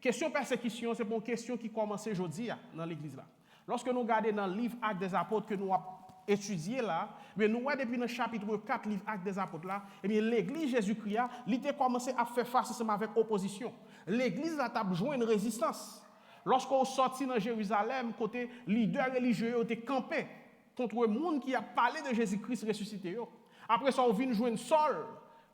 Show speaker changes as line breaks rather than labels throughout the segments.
Question persécution, c'est une question qui commence aujourd'hui dans l'église là. Lorsque nous regardons dans le livre Actes des Apôtres que nous avons étudié là, mais nous voyons depuis le chapitre 4 livre Actes des Apôtres là, et bien l'église Jésus-Christ a commencé à faire face ensemble avec opposition. L'église là a besoin une résistance. Lorsqu'on sortit dans Jérusalem, côté leader religieux ont été campés contre le monde qui a parlé de Jésus-Christ ressuscité. Après ça, on vient jouer une Saul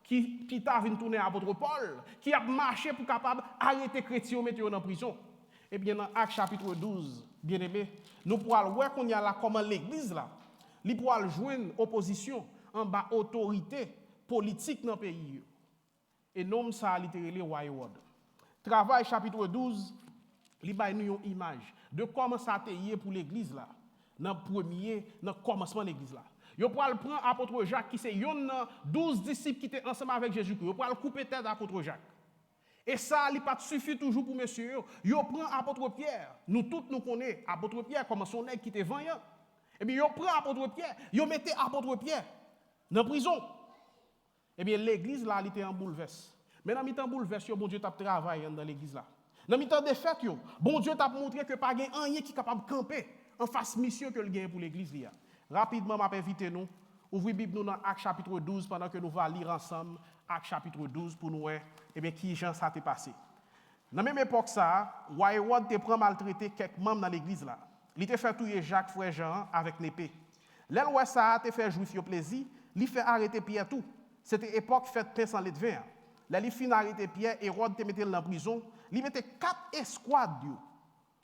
qui t'a venu tourner à apôtre Paul, qui a marché pour capable arrêter les chrétiens et mettre en prison. Eh bien, dans Actes chapitre 12, bien aimé, nous pourrons voir qu'on y a là comment l'église là, il pourra joindre opposition en bas autorité politique dans le pays. Et nom ça littéralement Wayward. Travail chapitre 12, il a une image de comment ça a été pour l'église là, dans le commencement de l'église là. Yo pral prendre apôtre Jacques qui c'est yon 12 disciples qui étaient ensemble avec Jésus-Christ. Yo pral couper tête d'apôtre Jacques. Et ça il pas suffit toujours pour monsieur. Yo prend apôtre Pierre. Nous tous nous connaissons apôtre Pierre comme son nèg qui était vaillant. Et bien yo prend apôtre Pierre, yo mettez apôtre Pierre dans prison. Et bien l'église là elle était en bouleverse. Mais dans mi-temps bouleverse, bon Dieu t'a travaillé dans l'église là. Dans mi-temps défaite yo, bon Dieu t'a montré que pas gain rien qui capable camper en face mission que le gain pour l'église là. Rapidement, je vais inviter nous, ouvrir la Bible dans Actes chapitre 12 pendant que nous allons lire ensemble Actes chapitre 12 pour nous voir qui gens ça t'est passé. Dans la même époque, Wayward te prend maltraité quelques membres dans l'église. Il te fait tuer Jacques, frère Jean, avec l'épée. L'aile ça te fait juif au plaisir, il fait arrêter Pierre tout. C'était époque faite pain sans lait de vin. Là, il fin arrêter Pierre, Hérode te mettait dans prison. Il mettait 4 escouades.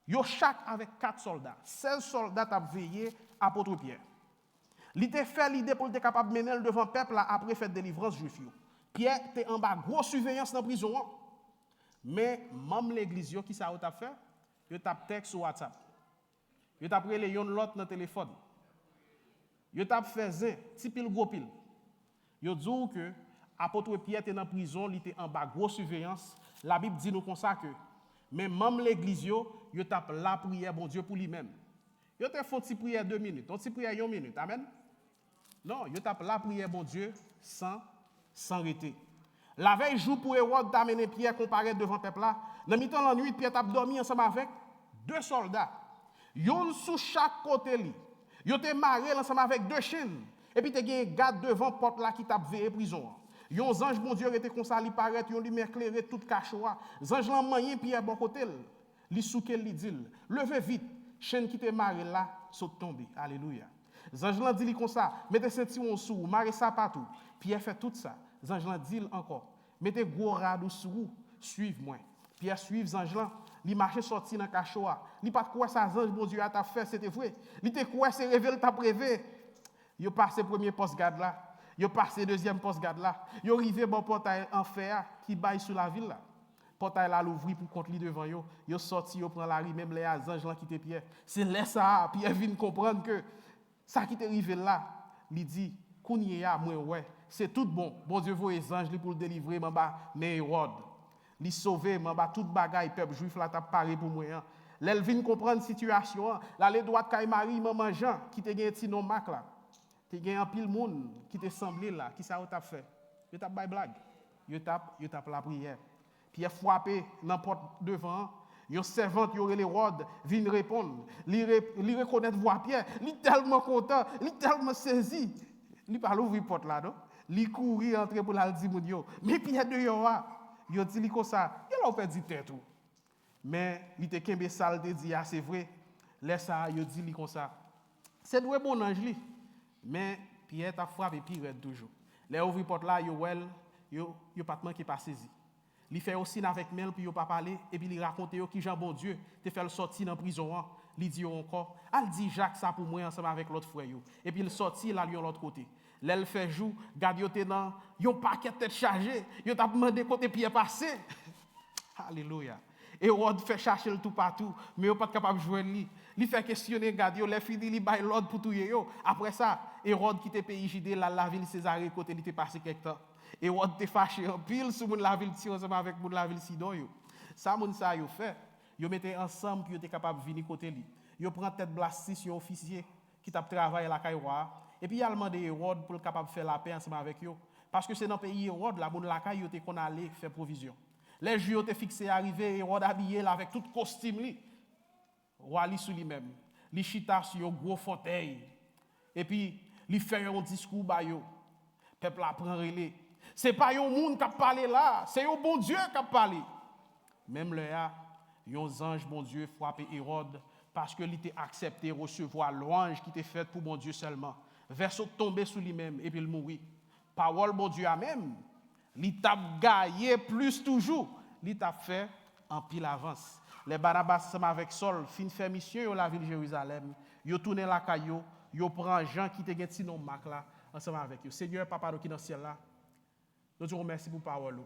Yo chaque avec 4 soldats. 16 soldats ont veillé apôtre Pierre. Il était fait l'idée pour être capable de mener devant le peuple après faire délivrance juif. Pierre était en bas, grosse surveillance dans la prison. Mais même l'église, qui ça a fait? Il a texte sur WhatsApp. Il a pris les l'autre dans le téléphone. Il a fait un petit pile gros pile. Il dit que apôtre Pierre était dans la prison, il était en bas, grosse surveillance. La Bible dit nous comme ça que même l'église, il a la prière, bon Dieu, pour lui-même. Il a fait une petite prière 2 minutes, une petite prière 1 minute. Amen. Non, il tape la prière, bon Dieu, sans arrêter. La veille, jour pour Hérode d'amener Pierre comparaître devant le peuple là. Dans le temps de la nuit, Pierre a dormi ensemble avec 2 soldats. Yon sous chaque côté li. Yon te marré ensemble avec 2 chaînes. Et puis te gen garde devant porte là qui t'a veillé prison. Yon ange bon Dieu était comme ça, li paraît, yon lumière éclairé toute cachoua. Ange lan mayen Pierre bon côté. Li souke li dit, levez vite, chaîne qui te marré là, saute tomber. Alléluia. Zangelan dit comme ça, mettez ceinture sous, marrez ça partout. Pierre fait tout ça. Zangelan dit encore, mettez gros radeau sous, suivez-moi. Pierre suit Zangelan, il marche sorti dans cachoa. Il pas quoi ça Zange bon Dieu a t'a fait, c'était vrai. Il te quoi c'est révèle t'a prévé. Yo passé premier poste garde là, yo passé deuxième poste garde là. Yo arrivé bon portail en fer qui baille sous la ville là. Portail là l'ouvri pour contre lui devant yo. Yo sorti, yo prend la rue même les Zangelan qui te Pierre. C'est là ça Pierre vient comprendre que ça qui est arrivé là, il dit, Kounia, moi, ouais, c'est tout bon. Bon Dieu, vous les anges pour le délivrer, mais Hérode. Il sauver, tout bagaille, peuple juif là, t'a paré pour moi. L'elle vient comprendre la situation. Là, les droits de Marie, maman Jean, qui te gagné un petit nom Mac là. Te gagné un pile monde qui te semblé là, qui ça t'a fait. Je tape by blague. Je tape la prière. Puis il frappé n'importe devant. Yon servante yon les rods vient répondre, li reconnaître voix Pierre, li tellement content, li tellement saisi, li pas l'ouvrir porte là non, li courir entrer pour la dire mon Dieu, mais Pierre de yon yo dit li comme ça, il a perdu tête tout. Mais il te kembe sale te dit ah c'est vrai, laisse ça yo dit li comme ça. C'est doué bon ange li, mais Pierre t'a frappé pire toujours. Les ouvrir porte là yo pas manqué pas saisi. Il fait aussi avec Mel, puis il pas parlé, et puis il raconte qui Jean bon Dieu te fait le sortir dans la prison. Il dit encore, elle dit Jacques ça pour moi ensemble avec l'autre frère. Et puis il sortit là, lui, de l'autre côté. L'elle fait jour, garde yo te dans, yon paquet tête chargé, yon t'a demandé côté pied passé. Alléluia. Et Hérode fait chercher le tout partout, mais yon pas capable de jouer lui. Il fait questionner, garde yo, les fini, il baille l'ordre pour tout yo. Après ça, Hérode quitte pays Judée, la ville Césarée, côté il était passé quelque temps. Et Hérode te fâché en pile sur la ville Sion ensemble avec la ville Sidon yo. Ça moun ça yo fait. Yo mettait ensemble puis yo était capable venir côté lui. Yo prend tête Blastus un officier qui t'a travaillé à la Caïroa et puis il a demandé Hérode pour capable faire la paix ensemble avec yo parce que c'est dans le pays Hérode la moun la Caï yo te qu'on aller faire provision. Les Juifs étaient fixés arrivé et Hérode habillé là avec tout costume li. Roi li sous lui-même. Li chita sur un gros fauteuil. Et puis li fait un discours ba yo. Peuple a prend relais. C'est pas un monde qui a parlé là, c'est un bon Dieu qui a parlé. Même là, un ange bon Dieu frappé Hérode parce que il était accepté recevoir l'ange qui était faite pour bon Dieu seulement. Verset tombé sur lui-même et puis il mourit. Parole bon Dieu a même, il t'a gagné plus toujours, il t'a fait en pile avance. Les Barnabas ensemble avec Saul fin fait mission la ville de Jérusalem, yo tourné la caillou, yo prend Jean qui te gen ti nom Marc là ensemble avec eux. Seigneur papa qui dans le ciel là. Nous te remercions pour parole. Nous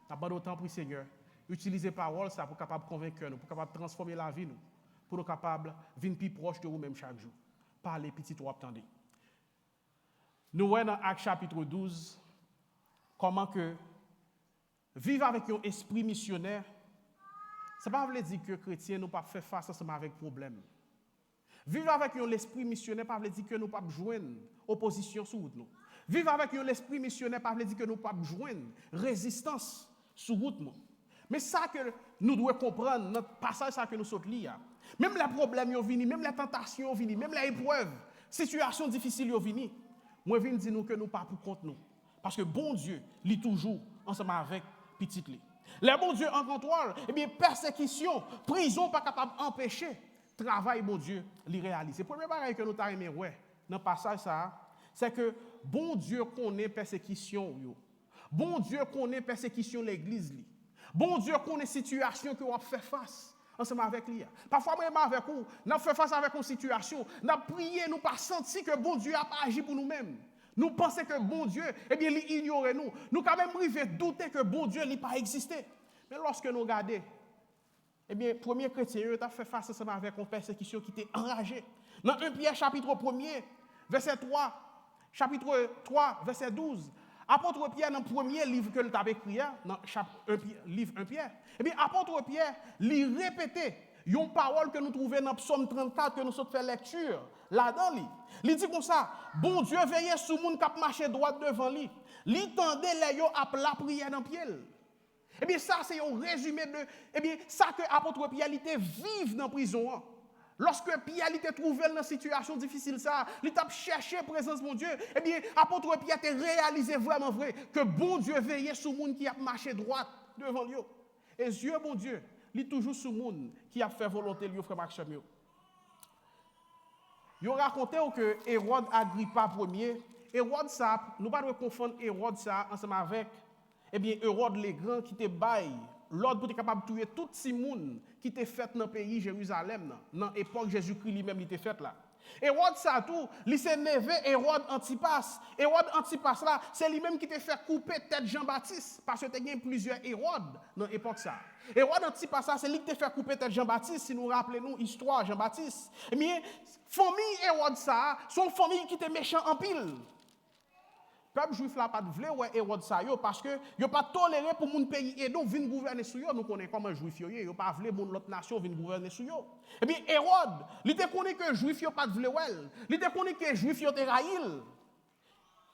avons autant pour Seigneur. Utilisez parole ça pour capable convaincre nous, pour capable transformer la vie nous, pour nous capable venir plus proche de vous-même chaque jour. Parlez petit ou attendez. Nous voyons dans Actes chapitre 12 comment que vivre avec un esprit missionnaire, ça ne veut pas dire que les chrétiens ne pas faire face ensemble avec problème. Vivre avec un esprit missionnaire, ça veut dire que nous ne pas joindre opposition sur route nous. Vivre avec un esprit missionnaire, ça veut dire que nous ne pas joindre résistance sur route nous. Mais ça que nous devons comprendre, notre passage ça que nous sommes liés. Même les problèmes sont venus, même les tentations sont venues, même les épreuves, situations difficiles sont venues. Moi, je viens dire nous que nous pas pour compte nous. Parce que bon Dieu, il est toujours ensemble avec petit li. Les bon Dieu en contrôle, eh bien, persécution, prison, pas capable d'empêcher. Travail, bon Dieu, il réalise. C'est le premier bagage que nous avons aimé, ouais, dans le passage, ça, c'est que bon Dieu connaît persécution. Yo. Bon Dieu connaît persécution l'église. Bon Dieu connaît situation que vous fait face. Ensemble avec lui. Parfois, même avec vous, nous faisons face avec une situation, nous prions, nous pas senti que bon Dieu a pas agi pour nous-mêmes. Nous pensons que bon Dieu, eh bien, il ignore nous. Nous quand même arrivons à douter que bon Dieu n'a pas existé. Mais lorsque nous regardons, eh bien, premier chrétien, il a fait face ensemble avec une persécution qui était enragée. Dans 1 Pierre, chapitre 1er, verset 3, chapitre 3, verset 12, apôtre Pierre, dans le premier livre que nous avons écrit, dans livre 1 Pierre, eh bien, apôtre Pierre, il répétait une parole que nous trouvons dans Psaume 34, que nous sommes fait lecture, là-dedans, il dit comme ça, bon Dieu veillait sur le monde qui a marché droit devant lui, il tendait les yeux à la prière dans le pied. Eh bien, ça, c'est un résumé de, eh bien, ça que apôtre Pierre était vive dans la prison. Lorsque Pierre était trouvé dans une situation difficile, ça, il a cherché la présence de mon Dieu, eh bien, apôtre Pierre a réalisé vraiment vrai que bon Dieu veillait sur le monde qui a marché droit devant lui. Et Dieu, bon Dieu, il est toujours sur le monde qui a fait volonté de lui, frère Maxime. Il a raconté que Hérode Agrippa Ier, Hérode ça, nous ne pouvons pas confondre Hérode ça ensemble avec, eh bien, Hérode le Grand qui était bail. L'ordre pour être capable de tuer tout ce monde qui était fait dans le pays Jérusalem, dans l'époque Jésus-Christ lui-même était fait là. Hérode ça tout, il s'est nevé Hérode Antipas. Hérode Antipas là, c'est lui-même qui t'a fait couper tête Jean-Baptiste parce que tu as plusieurs Hérodes dans l'époque ça. Hérode Antipas là, c'est lui qui t'a fait couper tête Jean-Baptiste si nous rappelons l'histoire Jean-Baptiste. Eh bien, famille Hérode ça, son famille qui était méchant en pile. Le peuple juif là pas de vle ouais Hérode ça yo parce que yo pas toléré pour mon pays et donc venir gouverner sur yo nous connaissons comment juif yo pas vle mon l'autre nation venir gouverner sur yo. Et bien Hérode, il te connaît que juif yo pas de vle ouais, il te connaît que juif yo te raïl.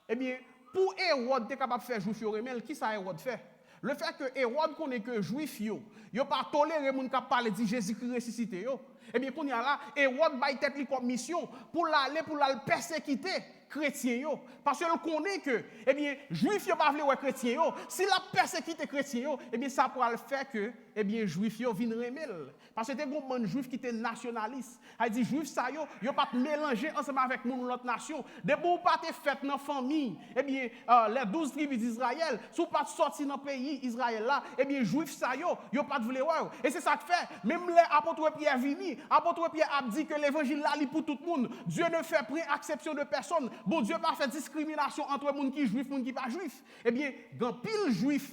Et bien pour Hérode te capable faire juif yo remel, qui ça Hérode fait? Le fait que Hérode connaît que juif yo pas toléré moun qui parler de Jésus-Christ ressuscité yo. Et bien qu'on y a là Hérode bay tête li comme mission pour l'aller pour la persécuter chrétien yo parce qu'il connaît que eh bien juif yo pas vle ouais chrétien yo si la persécuter chrétien yo eh bien ça pourra le faire que eh bien juif yo vinn remel parce que des gros juif qui était nationaliste a dit juif ça yo pas mélanger ensemble avec nous l'autre nation des bon pas te fait dans famille eh bien les 12 tribus d'Israël sous pas sorti dans pays Israël là eh bien juif ça yo pas vle ouais et c'est ça que fait même les apôtres Pierre vini apôtre Pierre a dit que l'évangile là li pour tout le monde Dieu ne fait préacception de personne. Bon Dieu pas fait discrimination entre les gens qui sont juifs et les gens qui ne sont pas juifs. Eh bien, quand pile juif,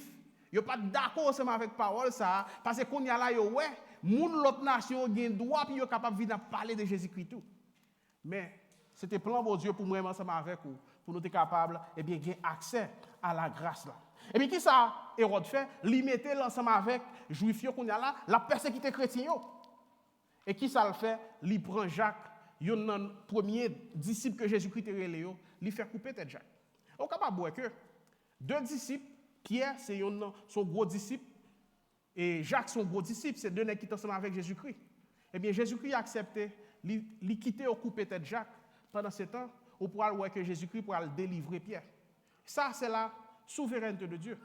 ils ne sont pas d'accord ensemble avec la parole, ça, parce qu'on y a là, ouais, l'autre nation a le droit et capable de parler de Jésus-Christ. Mais c'était plan bon Dieu pour moi ensemble avec vous, pour nous être capables de gagner accès à la grâce. Là. Et bien, qui ça, Hérode fait? Il mettait ensemble avec les juifs qu'on y a là, la persécution chrétienne. Et qui ça le fait? Il prend Jacques. Il y a un premier disciple que Jésus-Christ a relé, il fait couper tête Jacques. On est capable de voir que deux disciples, Pierre, c'est son gros disciple, Et Jacques, son gros disciple, c'est deux nègres qui étaient ensemble avec Jésus-Christ. Eh bien, Jésus-Christ a accepté, il quittait au couper tête Jacques. Pendant ce temps, on pourra voir que Jésus-Christ pourra le délivrer Pierre. Ça, c'est la souveraineté de Dieu.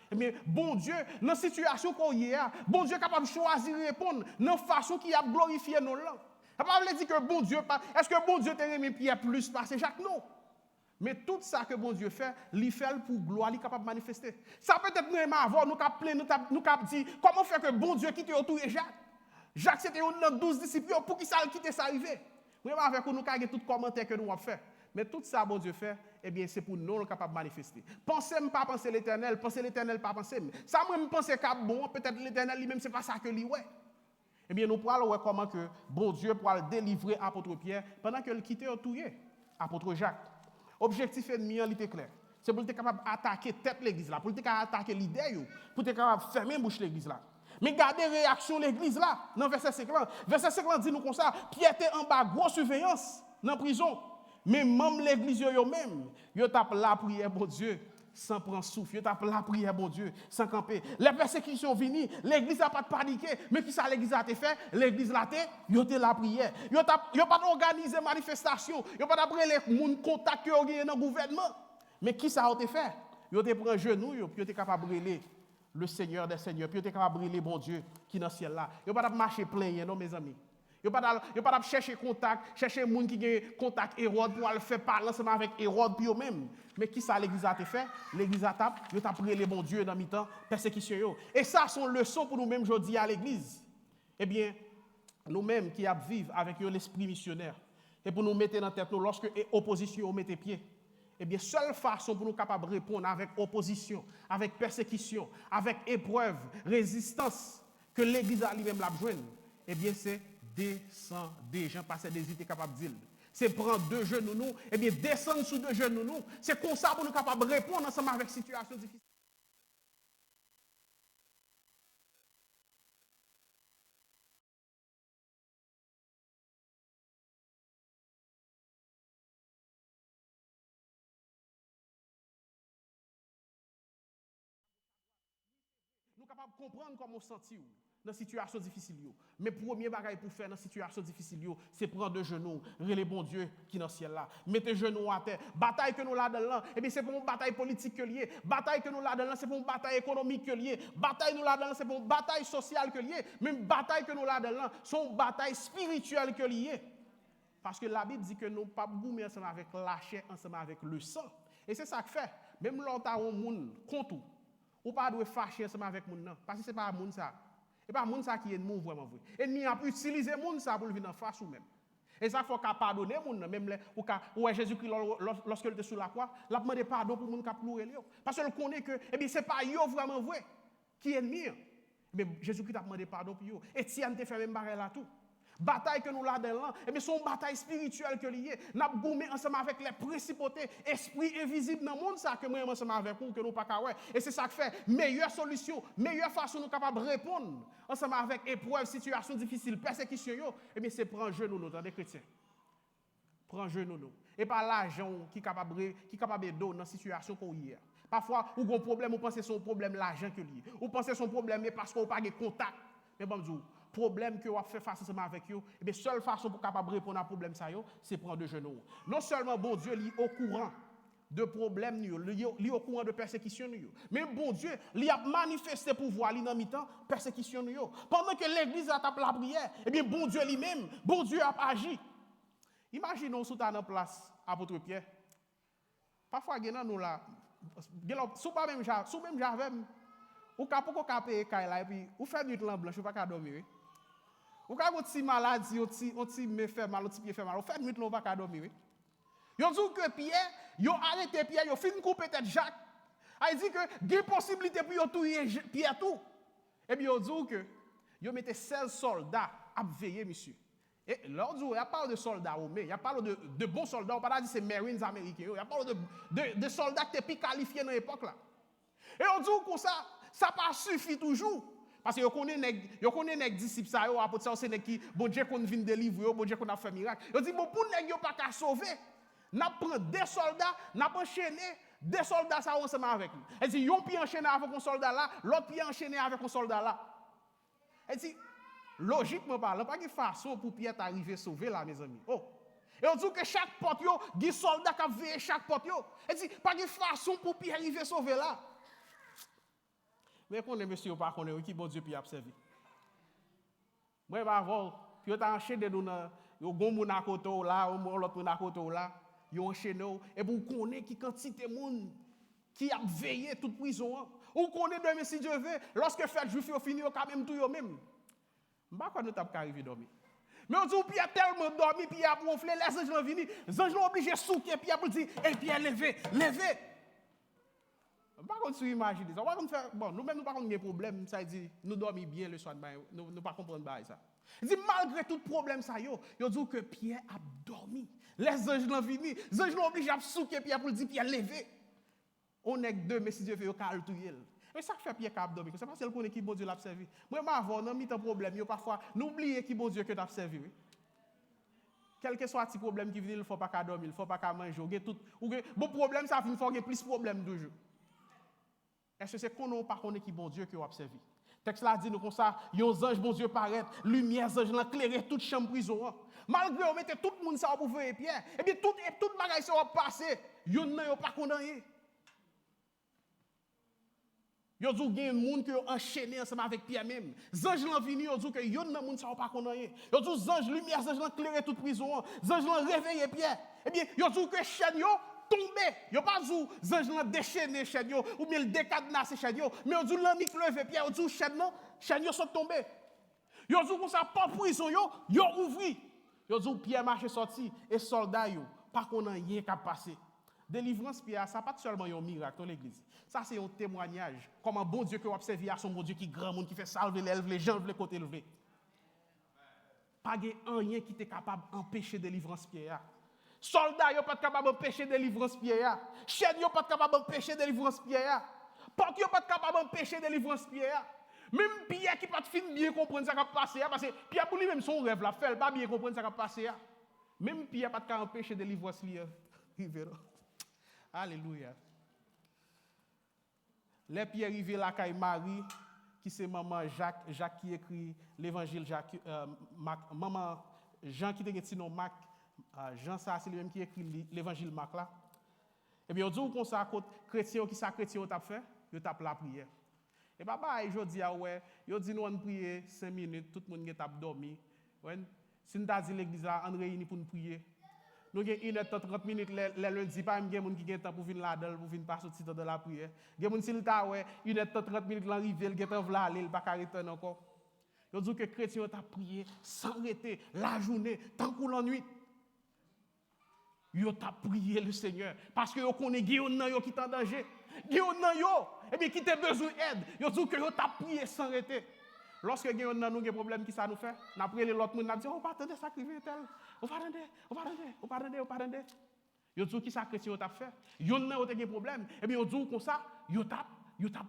Eh bien, bon Dieu, dans la situation qu'on y a, bon Dieu est capable de choisir et répondre dans la façon qui a glorifié nos langues. Ça ne veut pas dire que bon Dieu, est-ce que bon Dieu t'a aimé Pierre plus parce que Jacques? Non. Mais tout ça que bon Dieu fait, il fait pour gloire, il est capable de manifester. Ça peut-être nous aimer avoir, nous cap dit, comment faire que bon Dieu quitte autour de Jacques? Jacques, c'était un de 12 disciples, pour qui ça quitte ça arriver? Nous aimer avec nous, avons tout commentaire que nous avons fait. Mais tout ça, bon Dieu fait, eh bien, c'est pour nous capables de manifester. Pensez pas penser l'éternel, pensez l'éternel pas penser. Ça, moi, je pense que bon, peut-être l'éternel lui-même, c'est pas ça que lui, ouais. Eh bien, nous pourrons voir comment que bon Dieu pourra le délivrer à apôtre Pierre pendant qu'il quittait autour apôtre Jacques. Objectif ennemi, il était clair. C'est pour être capable d'attaquer tête l'église là, pour être capable d'attaquer l'idée, pour être capable de fermer bouche l'église là. Mais gardez réaction l'église là, dans verset 50. Verset 50 dit nous comme ça, Pierre était en bas, grosse surveillance dans la prison. Mais même l'église eux-mêmes, ils tapent la prière, bon Dieu, sans prendre souffle. Ils tapent la prière, bon Dieu, sans camper. Les persécutions venues, l'église n'a pas de paniquer. Mais qui ça l'église a fait? L'église a fait la prière. Ils n'ont pas organisé manifestation. Ils n'ont pas appris les gens contact qui ont dans le gouvernement. Mais qui ça a fait? Ils ont pris un genou, puis ils ont été capables de brûler le Seigneur des Seigneurs, puis ils ont été capables de brûler bon Dieu qui est dans le ciel là. Ils n'ont pas marché plein, non, mes amis. Ils n'ont pas chercher contact, chercher des gens qui ont contact Hérode pour le faire parler ensemble avec Hérode puis eux-mêmes. Mais qui ça l'église a fait? L'église a tapé, ils ont prié les bons dieux dans le temps, persécution. Et ça, sont leçons pour nous-mêmes aujourd'hui à l'église. Eh bien, nous-mêmes qui vivons avec l'esprit missionnaire, et pour nous mettre dans la tête, nous, lorsque l'opposition met pied, eh bien, seule façon pour nous capables de répondre avec opposition, avec persécution, avec épreuve, résistance, que l'église a lui-même la besoin, eh bien, c'est descendre des gens, parce que des idées capables de dire. C'est prendre deux genoux, et bien descendre sous deux genoux. C'est comme ça pour nous capables de répondre ensemble avec situation difficile. Nous sommes capables de comprendre comment on se sent dans la situation difficile. Mais le premier bagage pour faire dans la situation difficile, c'est prendre deux genoux, les bon Dieu qui est dans le ciel là. Mettez genoux à terre. Bataille que nous là dedans, et bien c'est pour une bataille politique que lié. Bataille que nous là dedans, c'est pour une bataille économique que lié. Bataille nous là dedans, c'est pour une bataille sociale que lié. Même bataille que nous là dedans, c'est une bataille spirituelle que lié. Parce que la Bible dit que nous ne pas goumer ensemble avec la chair, ensemble avec le sang. Et c'est ça que fait. Même longtemps on monde contre ou pas doit fâcher ensemble avec moun nan parce que c'est pas moun ça. Et pas moun ça qui est ennemi vraiment vrai. Ennemi a utilisé moun ça pour venir en face ou même. Et ça faut qu'a pardonner moun nan même ou Jésus-Christ lorsqu'il était sur la croix, l'a demandé pardon pour moun qui a pleuré lui. Parce qu'il connaît que eh bien c'est pas yo vraiment vrai qui est ennemi. Mais Jésus-Christ a demandé pardon pour yo. Étienne te fait même barrel là tout. Bataille que nous là dedans, et bien c'est une bataille spirituelle que liée. N'a goumé ensemble avec les principautés, esprits invisibles dans le monde ça que moi ensemble avec vous que nous pas ouais. Et c'est ça que fait meilleure solution, meilleure façon nous capable de répondre ensemble avec épreuves, situations difficiles, persécutions et bien c'est prendre genou nous dans des chrétiens. Prendre genou nous. Et pas l'argent qui capable de donner dans situation qu'on y a. Parfois ou un problème, ou pensez son problème l'argent que lié. Ou pensez son problème mais parce qu'on pas de contact. Mais bon Dieu, problème que vous fait face ensemble avec vous, et bien seule façon pour capable répondre à problème ça c'est prendre de genoux. Non seulement bon Dieu est au courant de problèmes il est au courant de persécution mais bon Dieu il a manifesté pouvoir dans mi-temps persécution pendant que l'église a tapé la prière, et bien bon Dieu lui-même, bon Dieu a agi. Imaginons sous ta en place apôtre Pierre. Parfois nous là sous même j'avais ou ka poko ka payer kay là et puis ou fait nuit blanche ou pas ka dormir. Ou ka gon ti maladie, on ti me fait mal, on ti pied fait mal, ou fait nuit là pas ka dormir. Yo dit que Pierre, yo arrêté Pierre, yo fin couper tête Jacques. Il dit que des possibilités pour yo tuer Pierre tout. Et puis yo dit que yo mettez 16 soldats à veiller monsieur. Et l'autre jour, il y a pas de soldats romains, il y a pas de bons soldats, on pas dire c'est Marines américains, il y a pas de soldats qui étaient qualifiés dans l'époque là. Et on dit comme ça pas suffit toujours. Parce que yo connaît nèg disciples ça yo apôtre ça c'est nèg qui bon Dieu qu'on vient délivrer, bon Dieu qu'on a fait miracle. Yo dit bon pour nèg yo pas qu'à sauver, n'a prend des soldats, n'a enchaîné des soldats ça ensemble avec lui. Elle dit yon pied enchaîné avec un soldat là, l'autre pied enchaîné avec un soldat là. Elle dit, logiquement parlant, pas de façon pour Pierre t'arriver sauver là, mes amis. Oh. Et on dit que chaque porte, il y a des soldats qui veillent chaque porte. Elle dit, pas de façon pour Pierre arriver sauver là. Mais qu'on est monsieur, pas qu'on est qui bon Dieu Pierre a servi. Moi, je vais avoir, puis on a enchaîné nous dans, yo gon moun à côté là, ou l'autre moun à côté là, yo enchaîné, et pour connaître qui quantité moun qui a veillé toute prison. Ou connaît demain si Dieu veut, lorsque fête juif yo fini, yo quand même tout yo même. M'pa quoi nous t'a arrivé dormir. Mais on dit Pierre tellement dormi, Pierre a ronflé, les anges venus, les anges l'ont obligé souquer Pierre pour dire "Eh Pierre levez, levez." Pas qu'on se imagine ça. On va faire bon, nous même nous pas qu'on des problèmes, ça dit nous dormir bien le soir, nous pas comprendre ça. Il dit malgré tout problème ça yo dit que Pierre a dormi. Les anges l'ont venus, les anges l'ont obligé à souquer Pierre pour dire Pierre levez. On est que deux, mais si Dieu fait, il a tout. Mais ça fait Pierre qui a dormi. C'est parce qu'il connaît qui bon Dieu l'a servi. Moi, avant, on a mis un problème. Parfois, n'oubliez qui bon Dieu que tu as servi. Quel que soit le problème qui vient, il ne faut pas qu'à dormir, il ne faut pas qu'à manger. Bon problème, ça fait qu'il faut qu'il y ait plus de problèmes toujours. Est-ce que c'est qu'on n'a pas connaît qui bon Dieu que tu as servi? Le texte là dit nous comme ça, yon ange bon Dieu paraît, lumière, ange l'éclairer toute chambre prison. Malgré on mettait tout le monde ça pour faire Pierre, et bien toute bagaille ça va passer. Yon n'a pas condamné. Yo dit qu'il y a des gens qui ont enchaîné ensemble avec Pierre même. Les anges l'ont venu, yo dit que yon nan moun sa pas condamné. Yo dit les anges lumière, les anges l'ont éclairé toute prison. Les anges l'ont réveillé Pierre. Eh bien, yo dit que chaîne yo tombé. Yo pas dit les anges l'ont déchaîné chaîne yo ou bien le décadenassé chaîne yo, mais yo dit l'ami levé Pierre, yo dit chaîne yo sont tombé. Yo dit comme ça pas prison yo ouvri. Yo dit Pierre marché sorti et soldats yo pas qu'on rien qu'a passé. Délivrance Pierre, ça pas seulement un miracle dans l'église. Ça c'est un témoignage. Comment bon Dieu que vous observez à son bon Dieu qui grand monde qui fait salver les gens les côtés levés. Pas rien qui est capable d'empêcher délivrance Pierre. Soldats yo pas capable d'empêcher délivrance Pierre. Chaîne yo pas capable d'empêcher délivrance Pierre. Porte yo pas capable d'empêcher délivrance Pierre. Même Pierre qui pas fin bien comprendre ça qui a passé parce que Pierre pour lui même son rêve là, fait pas bien comprendre ça qui a passé. Même Pierre pas capable d'empêcher délivrance lui. Alléluia. Les Pierre arrivé là caille Marie qui c'est maman Jacques qui écrit l'évangile Jacques maman Jean qui te nom Marc Jean ça c'est lui même qui écrit l'évangile Marc là. Et bien on dit comme ça chrétien qui ça chrétien t'a fait, yo tape la prière. Et papa aujourd'hui ouais, yo dit nous on prier 5 minutes, tout le monde t'a dormi. Ouais, si nous t'a dit l'église là on réunit pour nous prier. Nous avons 1h30 minutes le lundi, pas même gens qui ont temps pour venir là-dedans, pour venir passer de la prière. Il y a des gens qui ont 1h30 minutes l'arrivée, ils ont temps aller, ils pas arrêter encore. Ils disent que les chrétiens ont prié sans arrêter la journée, tant que la nuit. Ils ont prié le Seigneur parce que ils connaissent qui est en danger. Qui a besoin d'aide. Ils disent que ils ont prié sans arrêter. Lorsque nous avons des problèmes qui ça nous fait, nous avons pris l'autre monde, nous avons dit, on va attendre ça qui tel. On va attendre. Yo dit qui ça chrétien t'a fait. Yo n'a pas de problème. Et bien yo dit comme ça, yo t'a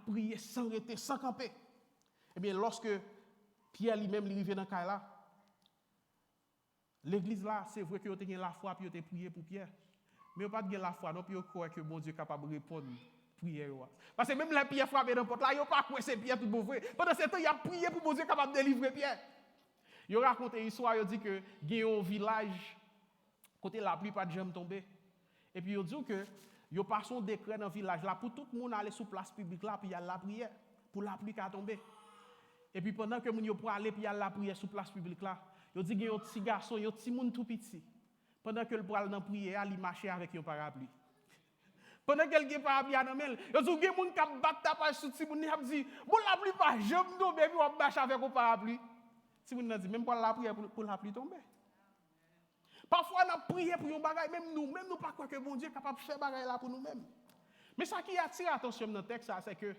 prié sans arrêter, sans camper. Et bien lorsque Pierre lui-même arrivé dans cas là, l'église là, c'est vrai que yo te la foi puis yo te prié pour Pierre. Mais yo pas de la foi non puis yo croit que bon Dieu est capable de répondre. Prière. Parce que même la Pierre frappé dans la porte là, il n'y a pas quoi c'est Pierre tout beau vrai. Pendant ce temps, il a prié pour Dieu capable de délivrer Pierre. Il raconte une histoire, il dit que il y a un village côté la pluie pas de jamais tombé. Et puis il dit que il passe un décret dans le village là pour tout le monde aller sur place publique là puis il y a la prière pour la pluie qui a tombé. Et puis pendant que moun pour aller puis il y a la prière sur place publique là, il dit qu'il y a un petit garçon, il y a un petit monde tout petit. Pendant que le pour aller dans prière, il marchait avec un parapluie. Pendant qu'elle n'est pas bien dans elle, il y a des gens qui ont battu ta page sur le monde, ils disent, bon la pluie pas, je me tombe, puis on marche avec un parapluie. Si vous nous dit, même pour la prière, pour la pluie tomber. Parfois, on a prié pour un bagage, même nous pas croire que bon Dieu est capable de faire bagage là pour nous-mêmes. Mais ça qui attire l'attention dans le texte, c'est que,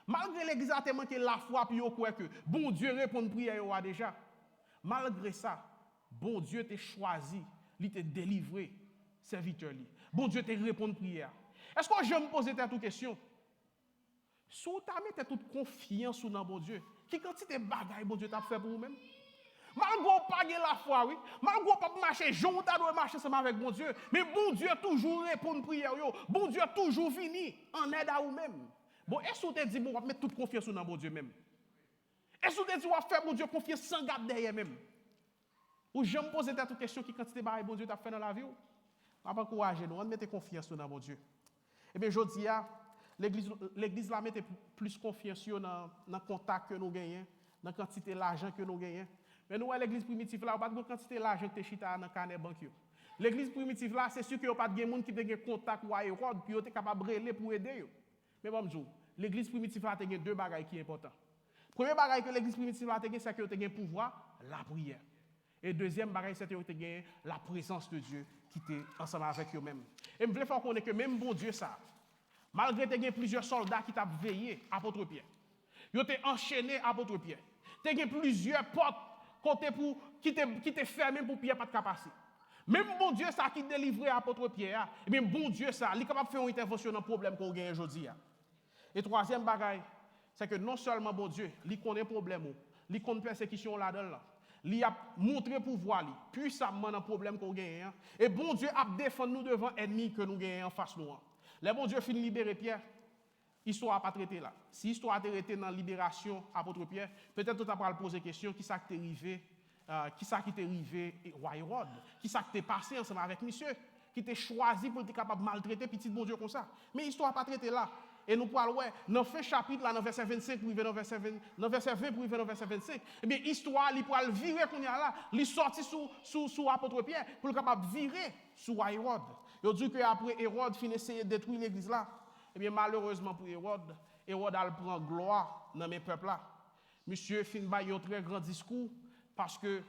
malgré l'église a manqué la foi, puis on croit que bon Dieu répond à prière déjà. Malgré ça, bon Dieu t'a choisi, il t'a délivré, serviteur. Bon Dieu t'a répondu à prière. Est-ce que je me pose toute question? Si vous avez toute confiance dans bon Dieu, qui quantité de bagaille bon Dieu t'a fait pour vous-même? Malgré pas la foi, oui. Malgré pas marcher, je dois marcher ensemble avec bon Dieu. Mais bon Dieu toujours répond à prière. Bon Dieu toujours venu en aide à vous-même. Bon, est-ce que vous te dit, bon, on va mettre toute confiance dans bon Dieu même? Et si vous dites, vous faire mon Dieu confiance sans garde derrière même. Ou je me pose cette question qui quantité de bon Dieu t'a fait dans la vie. On va encourager nous, on mettre confiance dans mon Dieu. Eh bien, je dis, l'église là met plus confiance dans le contact que nous gagnons, dans la quantité d'argent que nous gagnons. Mais nous, l'église primitive là, on n'a pas de quantité d'argent que tu chita dans le carnet bancaire. L'église primitive là, c'est sûr qu'il n'y a pas de monde qui a contact ou Hérode, puis est capable de brûler pour aider. Mais bon, l'église primitive là, a deux bagages qui sont importants. Premier bagage que l'église primitive là, c'est que tu as pouvoir, la prière. Et deuxième bagage, c'est que tu as la présence de Dieu qui était ensemble avec eux-mêmes. Et je voulais faire connaître que même bon Dieu ça, malgré que tu as plusieurs soldats qui t'ont veillé à apôtre Pierre, ils ont enchaîné à apôtre Pierre. Tu as plusieurs portes qui t'ont fermées pour Pierre pas de capacité. Même bon Dieu ça qui délivré à apôtre Pierre, et bien bon Dieu ça, il est capable de faire une intervention dans le problème qu'on gagne aujourd'hui. Et troisième bagage, c'est que non seulement bon Dieu, il connaît le problème, il connaît la persécution là-dedans. Il a montré pouvoir, puissamment dans le problème qu'on gagne. Et bon Dieu a défendu nous devant l'ennemi que nous gagnons en face de nous. Les bon Dieu finit de libérer Pierre. L'histoire n'a pas traité là. Si l'histoire a été traitée dans la libération apôtre Pierre, peut-être tu as poser la question qui s'est arrivé, qui s'est arrivé roi Hérode, qui s'est passé ensemble avec monsieur, qui t'a choisi pour être capable de maltraiter petit bon Dieu comme ça. Mais l'histoire n'a pas traité là. Et nous parlons, dans fin chapitre, là, dans verset 25, pour arriver dans verset 20, pour arriver dans verset 25, eh bien, l'histoire, il pourra le virer qu'on y a là, il sorti sous apôtre Pierre, pour le capable de virer sous Hérode. Il dit qu'après Hérode finit essayer de détruire l'église là, eh bien, malheureusement pour Hérode, Hérode prend gloire dans mes peuples là. Monsieur fin ba un très grand discours, parce que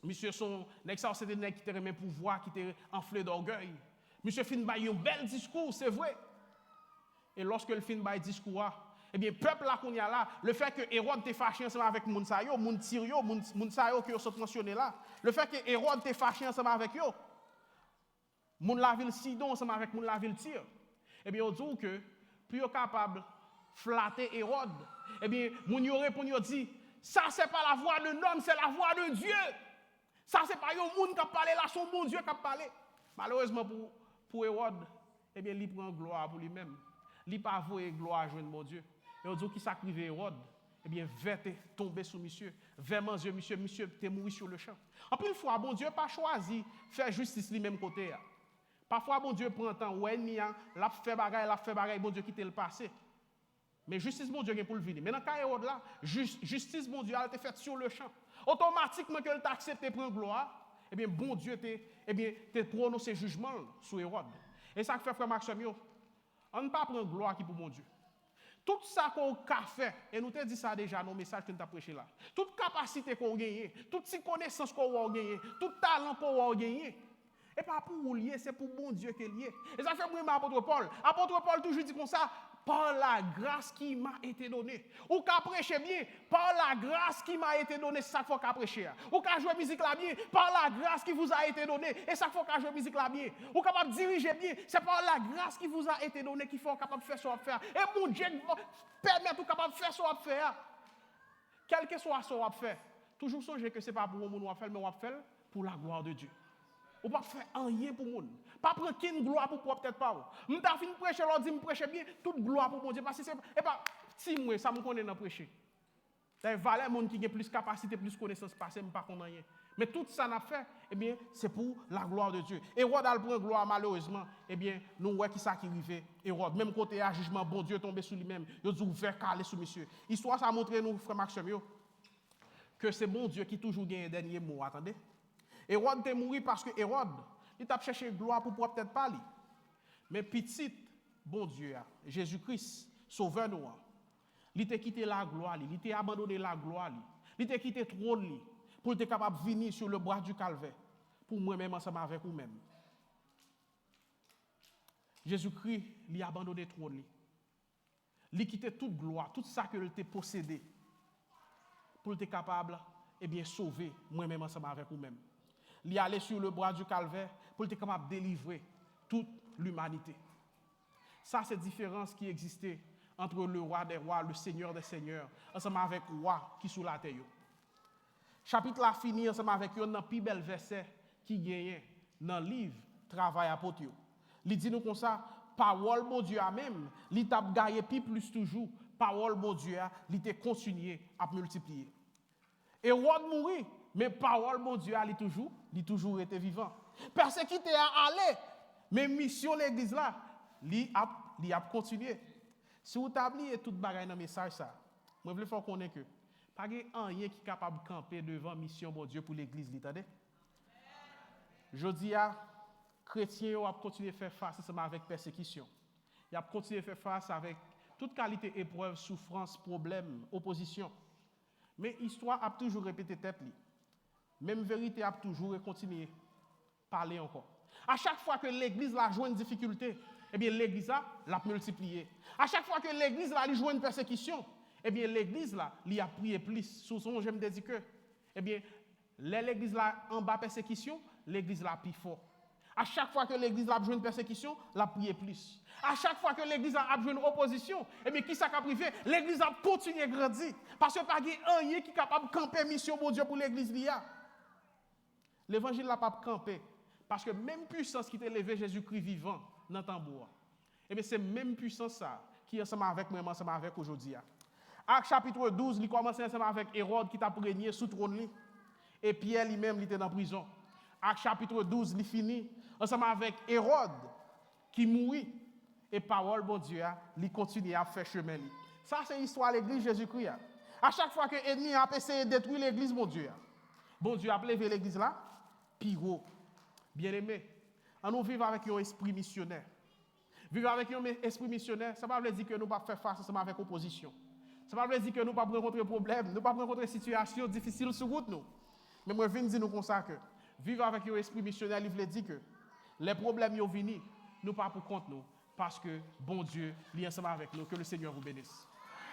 monsieur son, c'était un qui était pouvoir, qui était enflé d'orgueil. Monsieur fin ba un bel discours, c'est vrai. Et lorsque le fin bail discours, eh bien, peuple là qu'on y a là, le fait que Hérode t'est fâché ensemble avec moun sa yo, moun Tyrio, moun sa yo qui sont mentionnés là, le fait que Hérode t'est fâché ensemble avec yo, moun la ville Sidon ensemble avec moun la ville Tyr, eh bien, on dit que, plus yo capable flatter Hérode, eh bien, moun yo répond, yo dit, ça c'est pas la voix d'un homme, c'est la voix de Dieu. Ça c'est pas un monde qui a parlé là, son bon Dieu qui a parlé. Malheureusement pour Hérode, eh bien, il prend gloire pour lui-même. Il n'a pas voué gloire à joindre mon Dieu. Et on dit qu'il s'accrive Hérode, eh bien, vers tomber sous monsieur, vers manger monsieur t'es mourir sur le champ. En plus, fois, bon Dieu n'a pas choisi faire justice lui même côté. Parfois, bon Dieu prend temps, ouais, l'a fait bagaille, bon Dieu quitte le passé. Mais justice, bon Dieu, est pour le venir. Mais dans le cas Hérode là, justice, bon Dieu, a été faite sur le champ. Automatiquement, que t'a accepté prendre gloire, eh bien, bon Dieu t'a prononcé jugement sur Hérode. Et ça fait frère Maxime, on ne peut pas prendre gloire qui pour mon Dieu. Tout ça qu'on a fait, et nous te dit ça déjà dans le message que nous avons prêché là, toute capacité qu'on a gagnée, toute connaissance qu'on a gagnée, tout talent qu'on a gagné, et pas pour vous lier, c'est pour bon Dieu qu'il lié. Et ça fait moi apôtre Paul. Apôtre Paul toujours dit comme ça, par la grâce qui m'a été donnée. Ou qu'à prêcher bien, par la grâce qui m'a été donnée, c'est ça qu'il faut qu'à prêcher. Ou qu'à jouer musique là bien, par la grâce qui vous a été donnée, et ça qu'il faut qu'à jouer musique là bien. Ou capable de diriger bien, c'est par la grâce qui vous a été donnée qu'il faut capable de faire ce qu'on faire. Et mon Dieu permet tout capable de faire ce qu'on faire. Quel que soit ce qu'on fait, toujours songez que ce n'est pas pour nous faire, mais on va faire pour la gloire de Dieu. On va faire rien pour monde. Pas prendre qu'une gloire pour peut-être pas. On t'a fini prêcher, l'on dit me prêcher bien, toute gloire pour mon Dieu parce que c'est et pas si moi ça me connaît dans prêcher. C'est valeur monde qui a plus capacité, plus connaissance passer me pas connaît rien. Mais tout ça n'a fait eh bien c'est pour la gloire de Dieu. Hérode a prend gloire malheureusement, eh bien nous voyons qui ça qui arrivé. Hérode même côté à jugement bon Dieu tombé sur lui-même, il a ouvert calé sur monsieur. Histoire ça montre nous frère Maxime que c'est bon Dieu qui toujours gagne un dernier mot, attendez. Hérode est mort parce que Hérode, il t'a cherché gloire pour pouvoir peut-être parler. Mais petit, bon Dieu, Jésus-Christ, sauveur nous, il t'a quitté la gloire, il t'a abandonné la gloire, il t'a quitté le trône pour être capable de venir sur le bois du calvaire, pour moi-même ensemble avec vous-même. Jésus-Christ, il a abandonné le trône, il a quitté toute gloire, tout ça que il t'a possédé, pour être capable de sauver moi-même ensemble avec vous-même. Il est allé sur le bois du calvaire pour être capable de délivrer toute l'humanité. Ça, c'est la différence qui existait entre le roi des rois, le seigneur des seigneurs, ensemble avec le roi qui est sous la terre. Chapitre là fini ensemble avec eux dans le plus bel verset qui gagne dans le livre Travail apôtre. Il dit nous comme ça, parole mon Dieu a même, il t'a gagné plus toujours parole bon Dieu, il était continué à multiplier. Hérode mourit, mais parole bon Dieu, il toujours été vivant. Persécuté à aller, mais mission l'église là, il a continué. Si vous tabliez tout bagaille dans le message ça, moi je veux faire connaître que pas rien qui est capable de camper devant mission bon Dieu pour l'église, attendez. Je dis à chrétiens ont continué à faire face avec persécution. Ils ont continué à faire face avec toute qualité épreuve, souffrance, problème, opposition. Mais l'histoire a toujours répété tête li. Même vérité a toujours continué à parler encore. À chaque fois que l'église a joué une difficulté, eh bien l'église l'a multiplié. À chaque fois que l'église a joué une persécution, eh bien l'église là, a prié plus. Sous son j'aime dire que, eh bien l'église là en bas persécution, l'église là plus fort. À chaque fois que l'église a joué une persécution, l'a prié plus. À chaque fois que l'église a joué une opposition, eh bien, qui ça a privé? L'église a continué à grandir. Parce que pas rien qui est capable de camper mission pour Dieu pour l'église. L'évangile n'a pas campé. Parce que même puissance qui t'a élevé Jésus-Christ vivant dans le tambour, eh bien, c'est même puissance ça qui est ensemble avec moi, ensemble avec aujourd'hui. Acte chapitre 12, il commence ensemble avec Hérode qui t'a régné sous trône. Et Pierre lui-même, il était en prison. Acte chapitre 12, il finit ensemble avec Hérode qui mourit. Et parole, bon Dieu, il continue à faire chemin. Ça, c'est l'histoire de l'église Jésus-Christ. À chaque fois que l'ennemi a essayé de détruire l'église, bon Dieu a levé l'église là, piro. Bien aimé, on nous vivre avec un esprit missionnaire. Vivre avec un esprit missionnaire, ça ne veut pas dire que nous ne pouvons pas faire face ensemble avec l'opposition. Ça ne veut pas dire que nous ne pouvons pas rencontrer des problèmes, nous ne pouvons pas rencontrer des situations difficiles sur route. Nous. Mais moi, je viens dire nous comme ça que vivre avec un esprit missionnaire, il veut dire que les problèmes qui viennent, nous ne pas pour compte nous. Parce que bon Dieu, il est ensemble avec nous. Que le Seigneur vous bénisse.